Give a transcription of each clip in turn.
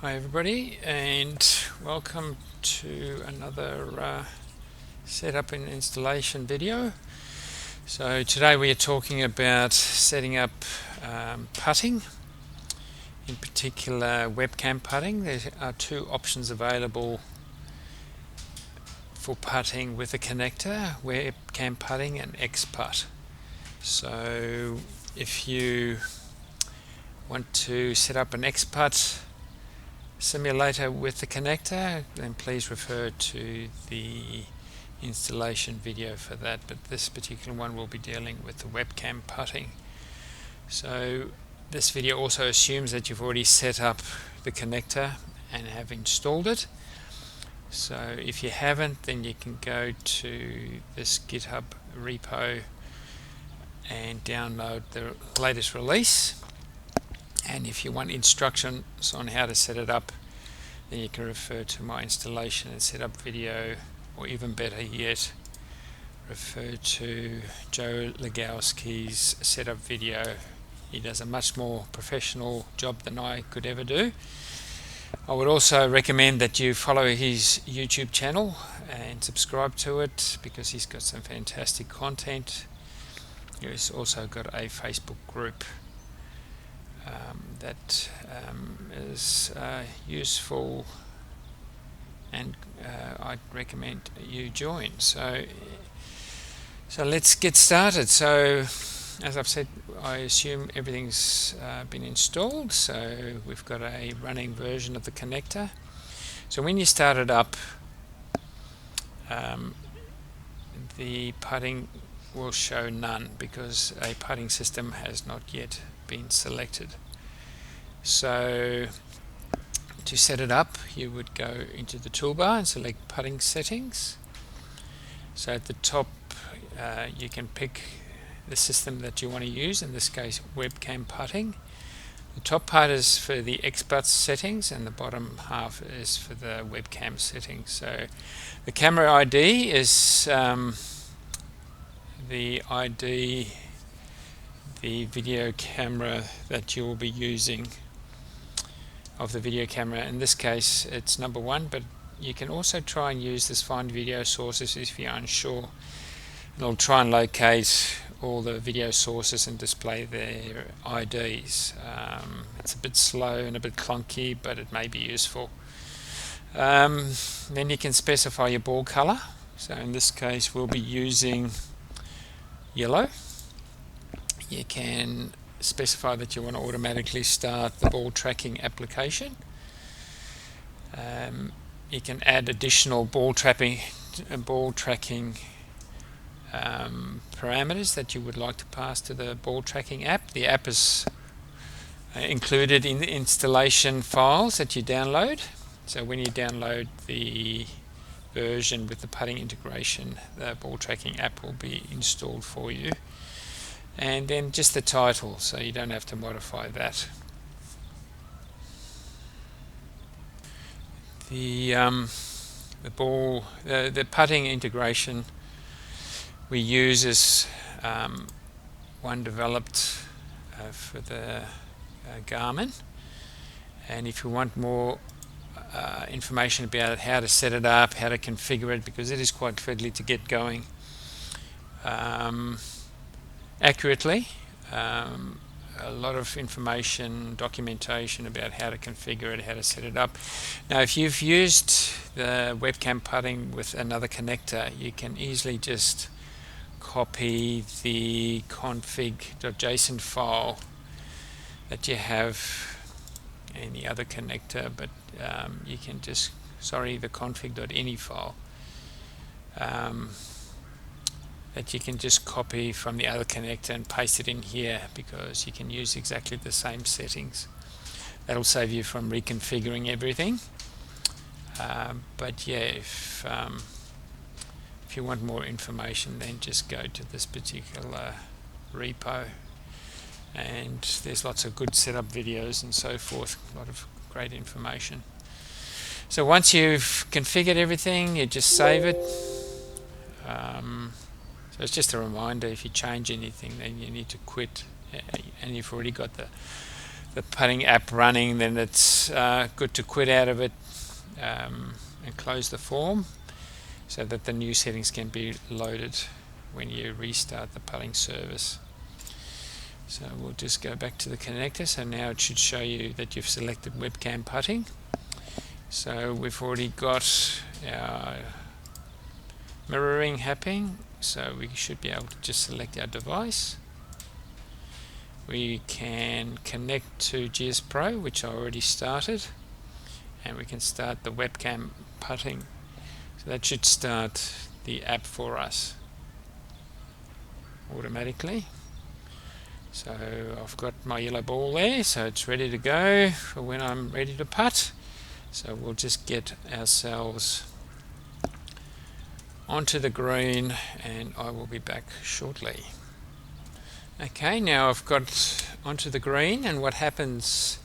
Hi everybody, and welcome to another setup and installation video. So today we are talking about setting up putting, in particular webcam putting. There are two options available for putting with a connector: webcam putting and XPut. So if you want to set up an XPut simulator with the connector, then please refer to the installation video for that, but this particular one will be dealing with the webcam putting. So this video also assumes that you've already set up the connector and have installed it. So if you haven't, then you can go to this GitHub repo and download the latest release. And if you want instructions on how to set it up, then you can refer to my installation and setup video, or even better yet, refer to Joe Legowski's setup video. He does a much more professional job than I could ever do. I would also recommend that you follow his YouTube channel and subscribe to it, because he's got some fantastic content. He's also got a Facebook group that is useful, and I'd recommend you join. So let's get started. So as I've said, I assume everything's been installed, so we've got a running version of the connector. So when you start it up, the putting will show none, because a putting system has not yet been selected. So to set it up, you would go into the toolbar and select putting settings. So at the top you can pick the system that you want to use, in this case webcam putting. The top part is for the XPut settings, and the bottom half is for the webcam settings. So the camera ID is the ID, the video camera that you will be using of the video camera. In this case it's number 1, but you can also try and use this find video sources if you're unsure. It'll try and locate all the video sources and display their IDs. It's a bit slow and a bit clunky, but it may be useful. Then you can specify your ball color. So in this case we'll be using yellow. You can specify that you want to automatically start the ball tracking application. You can add additional ball tracking parameters that you would like to pass to the ball tracking app. The app is included in the installation files that you download. So when you download the version with the putting integration, the ball tracking app will be installed for you. And then just the title, so you don't have to modify that. The putting integration we use is one developed for the Garmin, and if you want more information about how to set it up, how to configure it, because it is quite fiddly to get going accurately, a lot of information, documentation about how to configure it, how to set it up. Now if you've used the webcam putting with another connector, you can easily just copy the config.json file that you have in the other connector, but you can just, the config.ini file that you can just copy from the other connector and paste it in here, because you can use exactly the same settings. That'll save you from reconfiguring everything. But yeah, if you want more information, then just go to this particular repo, and there's lots of good setup videos and so forth, a lot of great information. So once you've configured everything, you just save it. So it's just a reminder, if you change anything, then you need to quit, and you've already got the the putting app running, then it's good to quit out of it and close the form so that the new settings can be loaded when you restart the putting service. So we'll just go back to the connector. So now it should show you that you've selected webcam putting. So we've already got our mirroring happening, so we should be able to just select our device. We can connect to GSPro, which I already started, and we can start the webcam putting. So that should start the app for us automatically. So I've got my yellow ball there, so it's ready to go for when I'm ready to putt. So we'll just get ourselves onto the green and I will be back shortly. Okay, now I've got onto the green, and what happens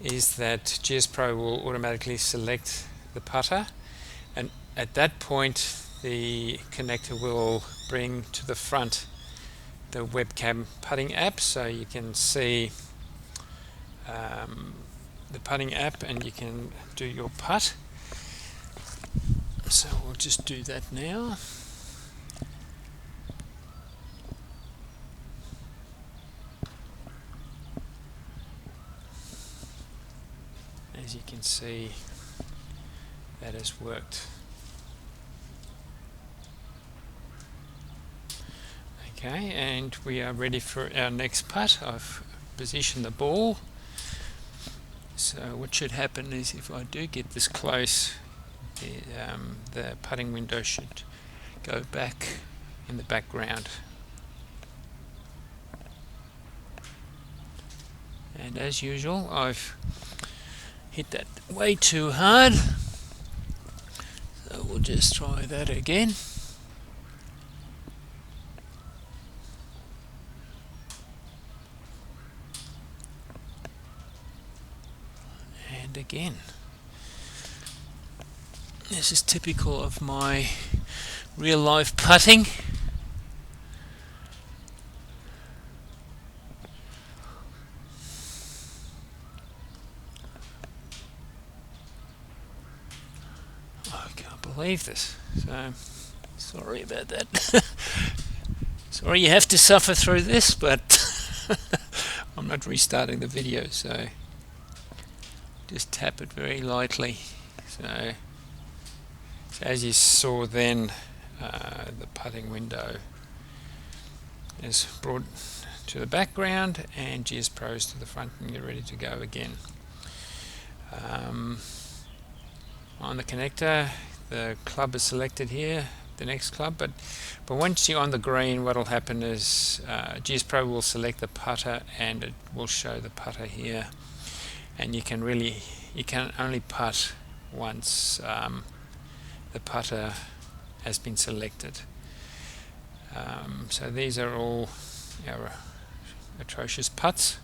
is that GSPro will automatically select the putter, and at that point the connector will bring to the front the webcam putting app, so you can see the putting app and you can do your putt. So we'll just do that now. As you can see, that has worked. Okay, and we are ready for our next putt. I've positioned the ball. So what should happen is, if I do get this close, the putting window should go back in the background. And as usual, I've hit that way too hard. So we'll just try that again. And again. This is typical of my real life putting. I can't believe this. So sorry about that. Sorry you have to suffer through this, but I'm not restarting the video, so just tap it very lightly. So as you saw then, the putting window is brought to the background and GSPro's to the front, and you're ready to go again. On the connector, the club is selected here, the next club, but once you're on the green, what will happen is GSPro will select the putter and it will show the putter here, and you can only putt once the putter has been selected. So these are all our atrocious putts.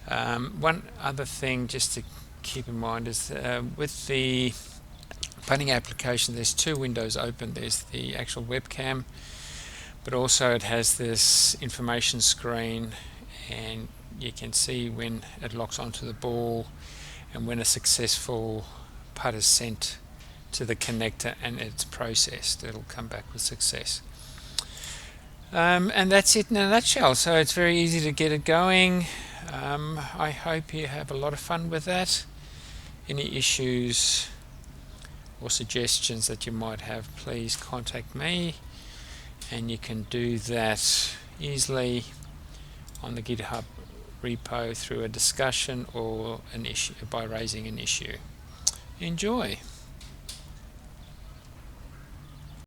One other thing just to keep in mind is with the putting application, there's two windows open. There's the actual webcam, but also it has this information screen, and you can see when it locks onto the ball and when a successful putt is sent to the connector and it's processed. It'll come back with success. And that's it in a nutshell. So it's very easy to get it going. I hope you have a lot of fun with that. Any issues or suggestions that you might have, please contact me, and you can do that easily on the GitHub repo through a discussion or an issue by raising an issue. Enjoy.